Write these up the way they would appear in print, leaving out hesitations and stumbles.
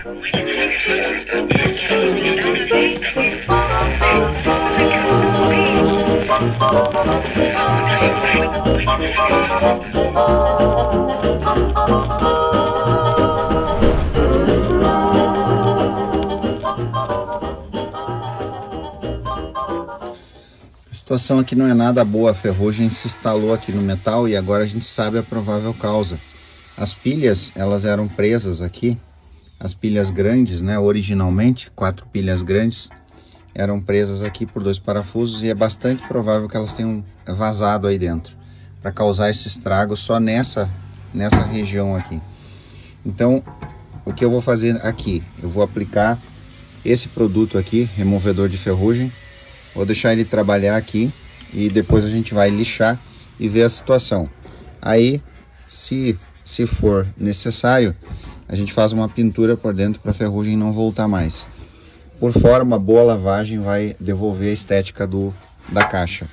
A situação aqui não é nada boa, a ferrugem se instalou aqui no metal e agora a gente sabe a provável causa. As pilhas, elas eram presas aqui, as pilhas grandes, né, originalmente, 4 pilhas grandes, eram presas aqui por 2 parafusos e é bastante provável que elas tenham vazado aí dentro, para causar esse estrago só nessa região aqui. Então, o que eu vou fazer aqui? Eu vou aplicar esse produto aqui, removedor de ferrugem, vou deixar ele trabalhar aqui e depois a gente vai lixar e ver a situação. Aí, se for necessário, a gente faz uma pintura por dentro para a ferrugem não voltar mais. Por fora, uma boa lavagem vai devolver a estética da caixa.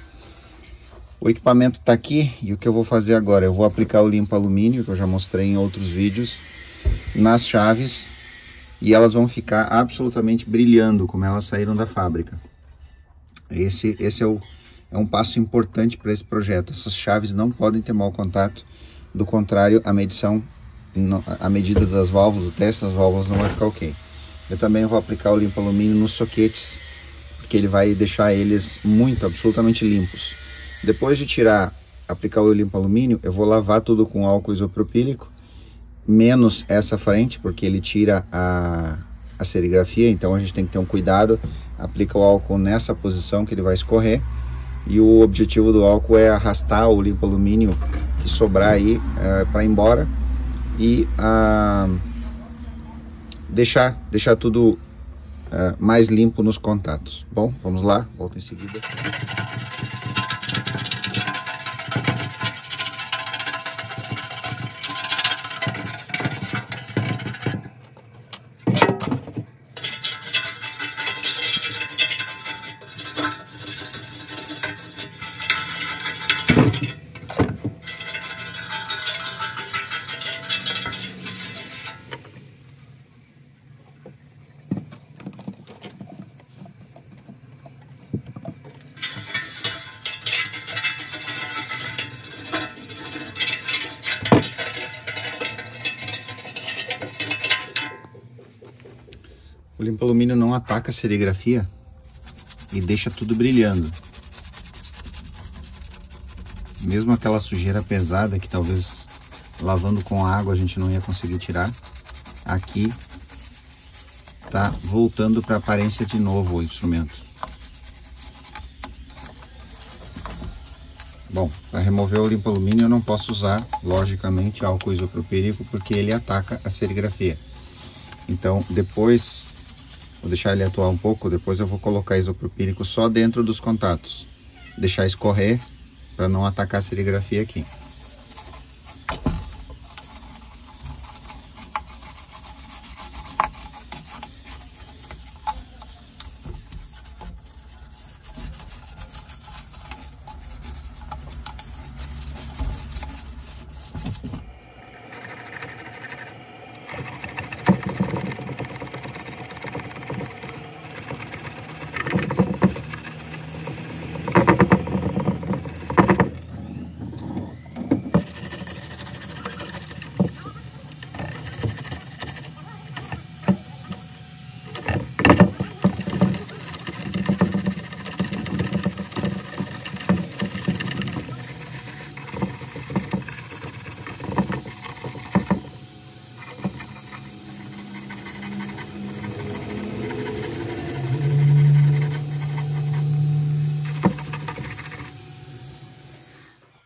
O equipamento está aqui e o que eu vou fazer agora? Eu vou aplicar o limpa alumínio, que eu já mostrei em outros vídeos, nas chaves e elas vão ficar absolutamente brilhando, como elas saíram da fábrica. Esse é um passo importante para esse projeto. Essas chaves não podem ter mau contato, do contrário, a medida das válvulas, o teste das válvulas não vai ficar ok. Eu também vou aplicar o limpa alumínio nos soquetes, porque ele vai deixar eles absolutamente limpos. Depois de aplicar o limpa alumínio, eu vou lavar tudo com álcool isopropílico, menos essa frente, porque ele tira a serigrafia, então a gente tem que ter um cuidado. Aplica o álcool nessa posição que ele vai escorrer, e o objetivo do álcool é arrastar o limpa alumínio que sobrar aí para ir embora e deixar tudo mais limpo nos contatos. Bom, vamos lá, volto em seguida. O limpa alumínio não ataca a serigrafia e deixa tudo brilhando. Mesmo aquela sujeira pesada que talvez lavando com água a gente não ia conseguir tirar, aqui tá voltando para a aparência de novo o instrumento. Bom, para remover o limpa alumínio eu não posso usar, logicamente, álcool isopropílico, porque ele ataca a serigrafia. Então depois, vou deixar ele atuar um pouco, depois eu vou colocar isopropílico só dentro dos contatos. Deixar escorrer para não atacar a serigrafia aqui.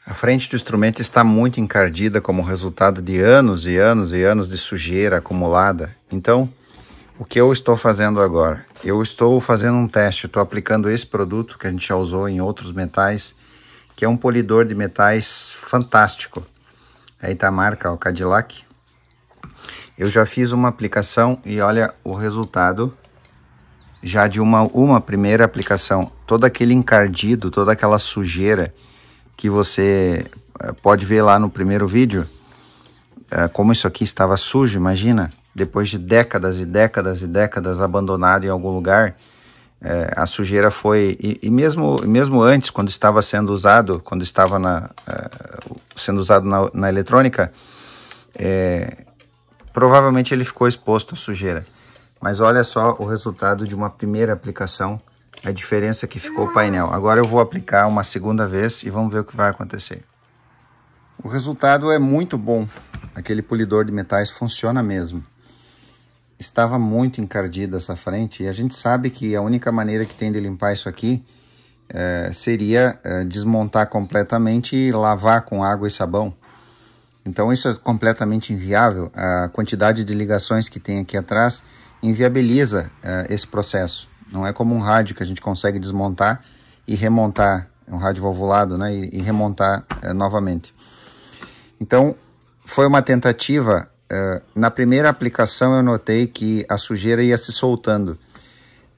A frente do instrumento está muito encardida como resultado de anos e anos e anos de sujeira acumulada. Então, o que eu estou fazendo agora? Eu estou fazendo um teste, estou aplicando esse produto que a gente já usou em outros metais, que é um polidor de metais fantástico. Aí tá a marca, o Cadillac. Eu já fiz uma aplicação e olha o resultado já de uma primeira aplicação. Todo aquele encardido, toda aquela sujeira que você pode ver lá no primeiro vídeo, como isso aqui estava sujo, imagina, depois de décadas e décadas e décadas abandonado em algum lugar, a sujeira foi, e mesmo antes, quando estava sendo usado, sendo usado na eletrônica, provavelmente ele ficou exposto à sujeira. Mas olha só o resultado de uma primeira aplicação, a diferença que ficou o painel. Agora eu vou aplicar uma segunda vez e vamos ver o que vai acontecer. O resultado é muito bom. Aquele polidor de metais funciona mesmo. Estava muito encardida essa frente e a gente sabe que a única maneira que tem de limpar isso aqui seria desmontar completamente e lavar com água e sabão. Então isso é completamente inviável. A quantidade de ligações que tem aqui atrás inviabiliza esse processo. Não é como um rádio que a gente consegue desmontar e remontar, um rádio valvulado, né, e remontar novamente. Então foi uma tentativa. Na primeira aplicação eu notei que a sujeira ia se soltando.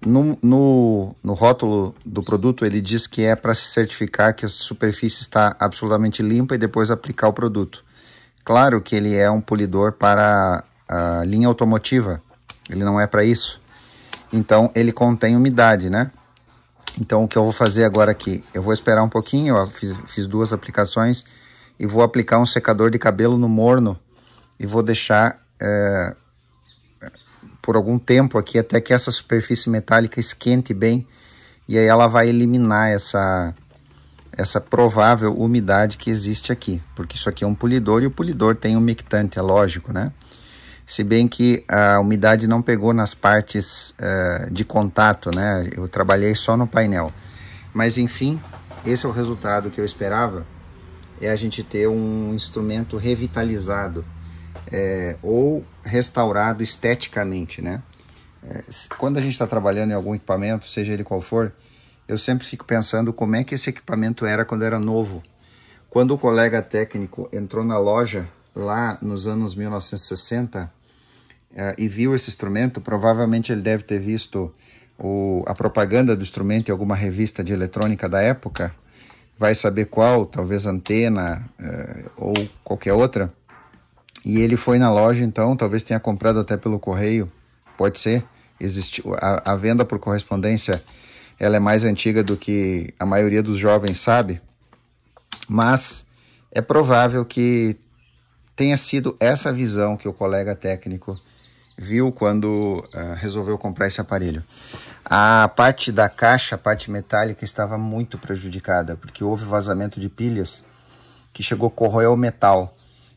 No rótulo do produto ele diz que é para se certificar que a superfície está absolutamente limpa e depois aplicar o produto. Claro que ele é um polidor para a linha automotiva, ele não é para isso. Então ele contém umidade, né? Então o que eu vou fazer agora aqui, eu vou esperar um pouquinho, eu fiz 2 aplicações e vou aplicar um secador de cabelo no morno e vou deixar por algum tempo aqui até que essa superfície metálica esquente bem e aí ela vai eliminar essa provável umidade que existe aqui, porque isso aqui é um polidor e o polidor tem umectante, é lógico, né? Se bem que a umidade não pegou nas partes de contato, né? Eu trabalhei só no painel. Mas enfim, esse é o resultado que eu esperava, é a gente ter um instrumento revitalizado ou restaurado esteticamente, né? Quando a gente está trabalhando em algum equipamento, seja ele qual for, eu sempre fico pensando como é que esse equipamento era quando era novo. Quando o colega técnico entrou na loja, lá nos anos 1960, e viu esse instrumento, provavelmente ele deve ter visto a propaganda do instrumento em alguma revista de eletrônica da época, vai saber qual, talvez Antena ou qualquer outra, e ele foi na loja, então, talvez tenha comprado até pelo correio, pode ser, a venda por correspondência, ela é mais antiga do que a maioria dos jovens sabe, mas é provável que tenha sido essa visão que o colega técnico viu quando resolveu comprar esse aparelho. A parte da caixa, a parte metálica, estava muito prejudicada, porque houve vazamento de pilhas que chegou a corroer o metal.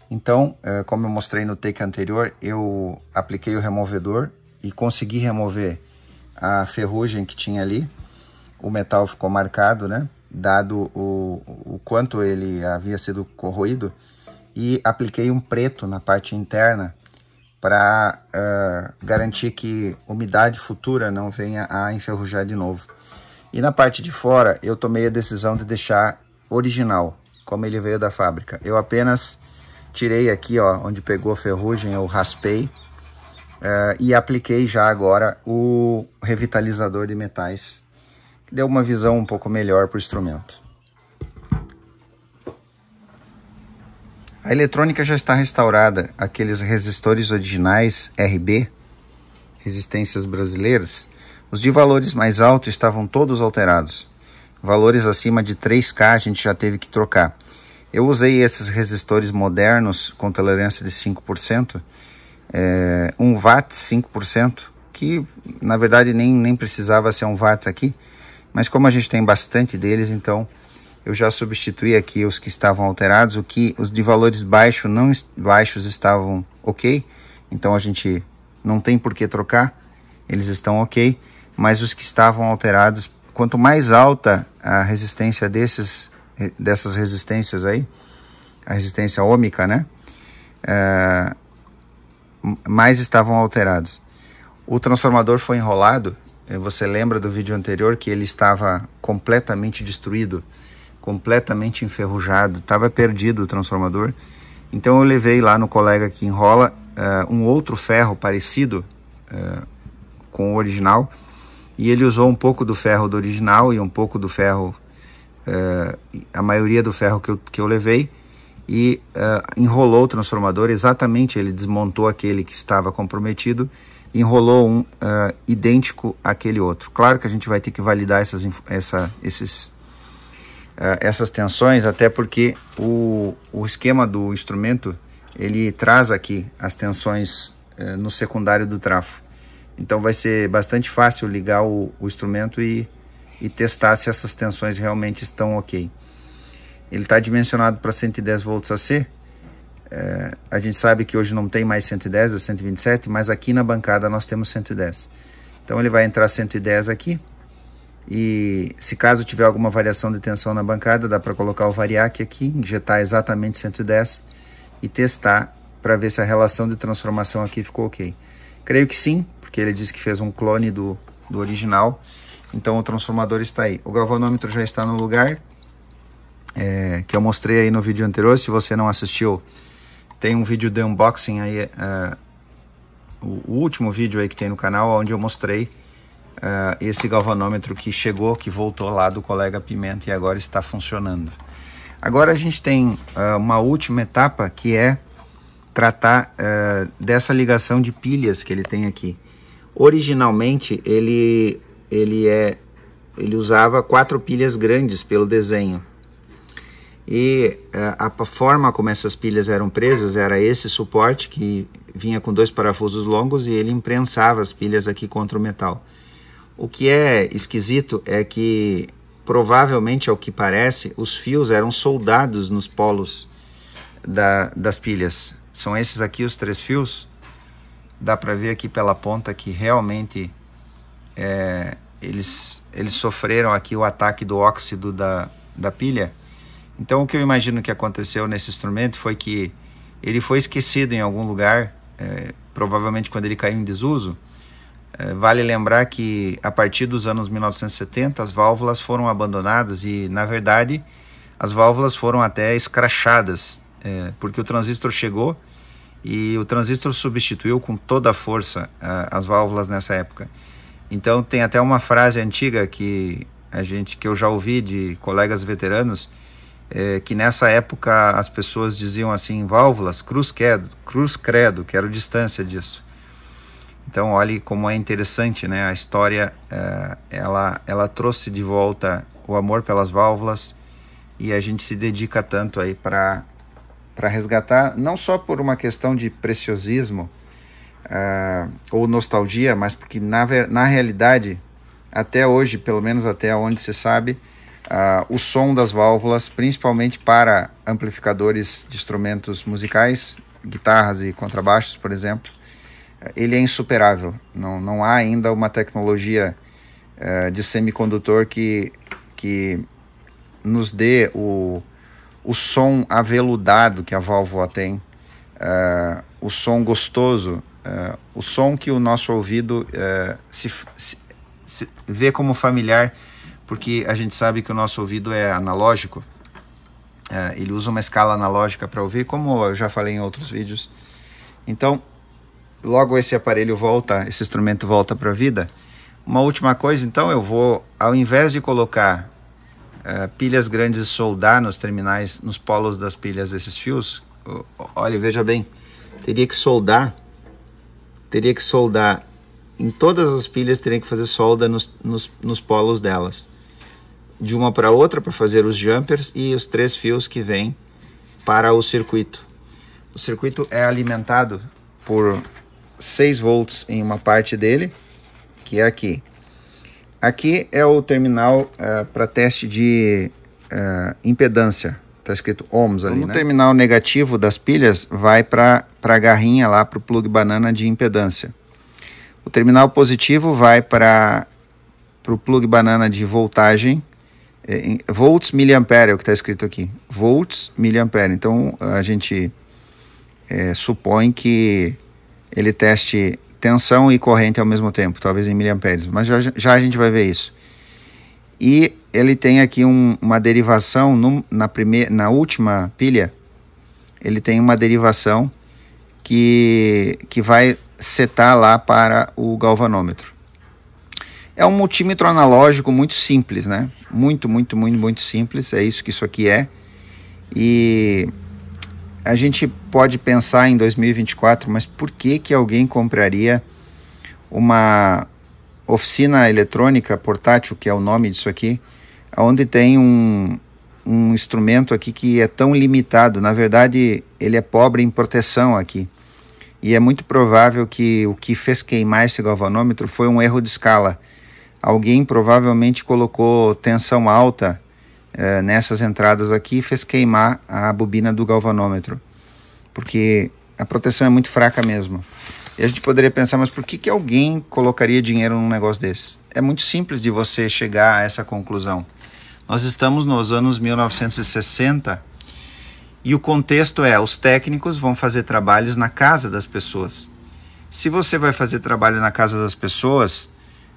Então, como eu mostrei no take anterior, eu apliquei o removedor e consegui remover a ferrugem que tinha ali. O metal ficou marcado, né? Dado o quanto ele havia sido corroído. E apliquei um preto na parte interna para garantir que umidade futura não venha a enferrujar de novo. E na parte de fora eu tomei a decisão de deixar original, como ele veio da fábrica. Eu apenas tirei aqui, ó, onde pegou a ferrugem, eu raspei e apliquei já agora o revitalizador de metais, que deu uma visão um pouco melhor para o instrumento. A eletrônica já está restaurada, aqueles resistores originais RB, resistências brasileiras, os de valores mais altos estavam todos alterados. Valores acima de 3K a gente já teve que trocar. Eu usei esses resistores modernos com tolerância de 5%, 1 watt 5%, que na verdade nem precisava ser 1 watt aqui, mas como a gente tem bastante deles, então eu já substituí aqui os que estavam alterados, os de valores baixos estavam ok, então a gente não tem por que trocar, eles estão ok, mas os que estavam alterados, quanto mais alta a resistência dessas resistências aí, a resistência ôhmica, né, mais estavam alterados. O transformador foi enrolado, você lembra do vídeo anterior que ele estava completamente destruído, completamente enferrujado, estava perdido o transformador. Então eu levei lá no colega que enrola um outro ferro parecido com o original, e ele usou um pouco do ferro do original e um pouco do ferro, a maioria do ferro que eu levei, e enrolou o transformador. Exatamente, ele desmontou aquele que estava comprometido, enrolou um idêntico àquele outro. Claro que a gente vai ter que validar essas tensões, até porque o esquema do instrumento, ele traz aqui as tensões no secundário do trafo. Então vai ser bastante fácil ligar o instrumento e testar se essas tensões realmente estão ok. Ele está dimensionado para 110 volts AC. A gente sabe que hoje não tem mais 110, é 127, mas aqui na bancada nós temos 110. Então ele vai entrar 110 aqui, e se caso tiver alguma variação de tensão na bancada, dá para colocar o variac aqui, injetar exatamente 110 e testar para ver se a relação de transformação aqui ficou ok. Creio que sim, porque ele disse que fez um clone do original, então o transformador está aí. O galvanômetro já está no lugar, que eu mostrei aí no vídeo anterior. Se você não assistiu, tem um vídeo de unboxing aí, o último vídeo aí que tem no canal, onde eu mostrei esse galvanômetro que chegou, que voltou lá do colega Pimenta e agora está funcionando. Agora a gente tem uma última etapa, que é tratar dessa ligação de pilhas que ele tem aqui. Originalmente ele usava 4 pilhas grandes pelo desenho. E a forma como essas pilhas eram presas era esse suporte que vinha com 2 parafusos longos, e ele imprensava as pilhas aqui contra o metal. O que é esquisito é que, provavelmente, ao que parece, os fios eram soldados nos polos das pilhas. São esses aqui os 3 fios. Dá para ver aqui pela ponta que realmente eles sofreram aqui o ataque do óxido da pilha. Então o que eu imagino que aconteceu nesse instrumento foi que ele foi esquecido em algum lugar, provavelmente quando ele caiu em desuso. Vale lembrar que a partir dos anos 1970 as válvulas foram abandonadas e, na verdade, as válvulas foram até escrachadas, porque o transistor chegou e o transistor substituiu com toda a força as válvulas nessa época. Então tem até uma frase antiga que eu já ouvi de colegas veteranos, que nessa época as pessoas diziam assim: válvulas, cruz credo, quero distância disso. Então olhe como é interessante, né? A história, ela trouxe de volta o amor pelas válvulas, e a gente se dedica tanto aí para resgatar, não só por uma questão de preciosismo ou nostalgia, mas porque na realidade, até hoje, pelo menos até onde se sabe, o som das válvulas, principalmente para amplificadores de instrumentos musicais, guitarras e contrabaixos, por exemplo, ele é insuperável. Não há ainda uma tecnologia de semicondutor que nos dê o som aveludado que a válvula tem, o som gostoso, o som que o nosso ouvido se vê como familiar, porque a gente sabe que o nosso ouvido é analógico. Ele usa uma escala analógica para ouvir, como eu já falei em outros vídeos. Então, logo esse aparelho volta, esse instrumento volta para a vida. Uma última coisa, então, eu vou, ao invés de colocar pilhas grandes e soldar nos terminais, nos polos das pilhas, esses fios, olha, veja bem, teria que soldar em todas as pilhas, teria que fazer solda nos polos delas, de uma para outra, para fazer os jumpers e os 3 fios que vêm para o circuito. O circuito é alimentado por 6 volts em uma parte dele, que é aqui. Aqui é o terminal para teste de impedância, está escrito ohms ali, né? O terminal negativo das pilhas vai para a garrinha lá, para o plug banana de impedância. O terminal positivo vai para o plug banana de voltagem, volts miliampere é o que está escrito aqui, volts miliampere. Então a gente supõe que ele teste tensão e corrente ao mesmo tempo, talvez em miliamperes, mas já a gente vai ver isso. E ele tem aqui uma derivação na última pilha, ele tem uma derivação que vai setar lá para o galvanômetro. É um multímetro analógico muito simples, né? Muito simples, é isso que isso aqui é. E a gente pode pensar em 2024, mas por que que alguém compraria uma oficina eletrônica portátil, que é o nome disso aqui, onde tem um instrumento aqui que é tão limitado? Na verdade, ele é pobre em proteção aqui. E é muito provável que o que fez queimar esse galvanômetro foi um erro de escala. Alguém provavelmente colocou tensão alta nessas entradas aqui e fez queimar a bobina do galvanômetro, porque a proteção é muito fraca mesmo. E a gente poderia pensar, mas por que que alguém colocaria dinheiro num negócio desse? É muito simples de você chegar a essa conclusão. Nós estamos nos anos 1960 e o contexto é: os técnicos vão fazer trabalhos na casa das pessoas. Se você vai fazer trabalho na casa das pessoas,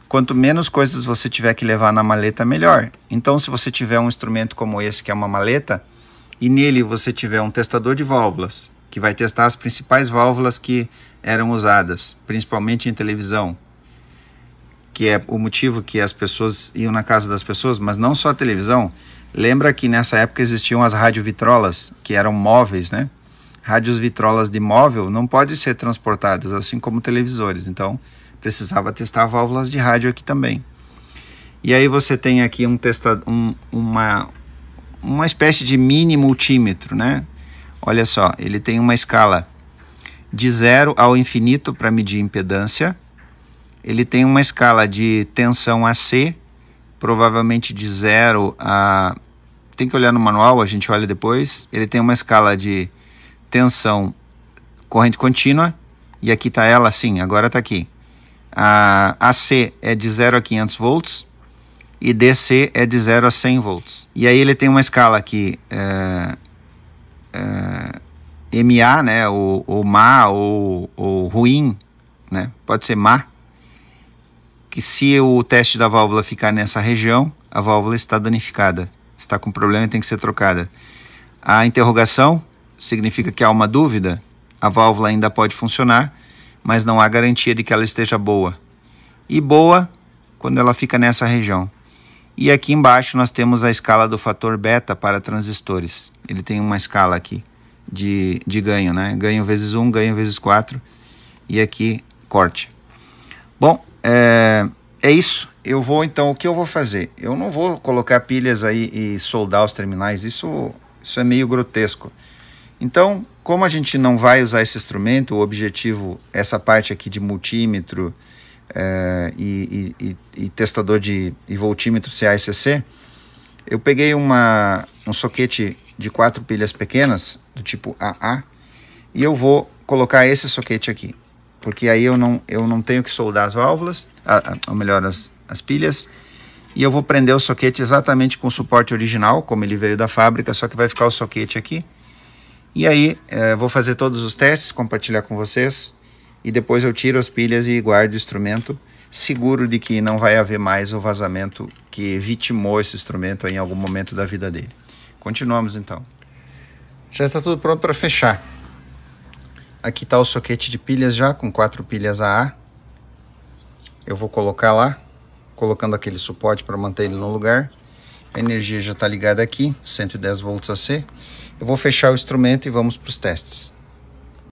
quanto menos coisas você tiver que levar na maleta, melhor. Então, se você tiver um instrumento como esse, que é uma maleta, e nele você tiver um testador de válvulas, que vai testar as principais válvulas que eram usadas, principalmente em televisão, que é o motivo que as pessoas iam na casa das pessoas, mas não só a televisão. Lembra que nessa época existiam as radiovitrolas, que eram móveis, né? Rádios vitrolas de móvel não podem ser transportadas, assim como televisores. Então, precisava testar válvulas de rádio aqui também. E aí você tem aqui uma espécie de mini multímetro, né? Olha só, ele tem uma escala de 0 ao infinito para medir impedância. Ele tem uma escala de tensão AC, provavelmente de 0 a... Tem que olhar no manual, a gente olha depois. Ele tem uma escala de tensão corrente contínua, e aqui está ela, sim, agora está aqui. A AC é de 0 a 500 volts e DC é de 0 a 100 volts. E aí ele tem uma escala aqui, MA, né, ou má, ou ruim, né, pode ser má, que se o teste da válvula ficar nessa região, a válvula está danificada, está com problema e tem que ser trocada. A interrogação significa que há uma dúvida, a válvula ainda pode funcionar, mas não há garantia de que ela esteja boa. E boa quando ela fica nessa região. E aqui embaixo nós temos a escala do fator beta para transistores. Ele tem uma escala aqui de ganho, né? Ganho vezes 1, ganho vezes 4. E aqui, corte. Bom, é isso. Eu vou, então, o que eu vou fazer? Eu não vou colocar pilhas aí e soldar os terminais. Isso é meio grotesco. Então, como a gente não vai usar esse instrumento, o objetivo, essa parte aqui de multímetro e testador e voltímetro CA e CC, eu peguei um soquete de 4 pilhas pequenas, do tipo AA, e eu vou colocar esse soquete aqui, porque aí eu não tenho que soldar as válvulas, ou melhor, as pilhas, e eu vou prender o soquete exatamente com o suporte original, como ele veio da fábrica, só que vai ficar o soquete aqui. E aí, vou fazer todos os testes, compartilhar com vocês, e depois eu tiro as pilhas e guardo o instrumento, seguro de que não vai haver mais o vazamento que vitimou esse instrumento em algum momento da vida dele. Continuamos então. Já está tudo pronto para fechar. Aqui está o soquete de pilhas já, com 4 pilhas AA. Eu vou colocar lá, colocando aquele suporte para manter ele no lugar. A energia já está ligada aqui, 110 volts AC. Eu vou fechar o instrumento e vamos para os testes.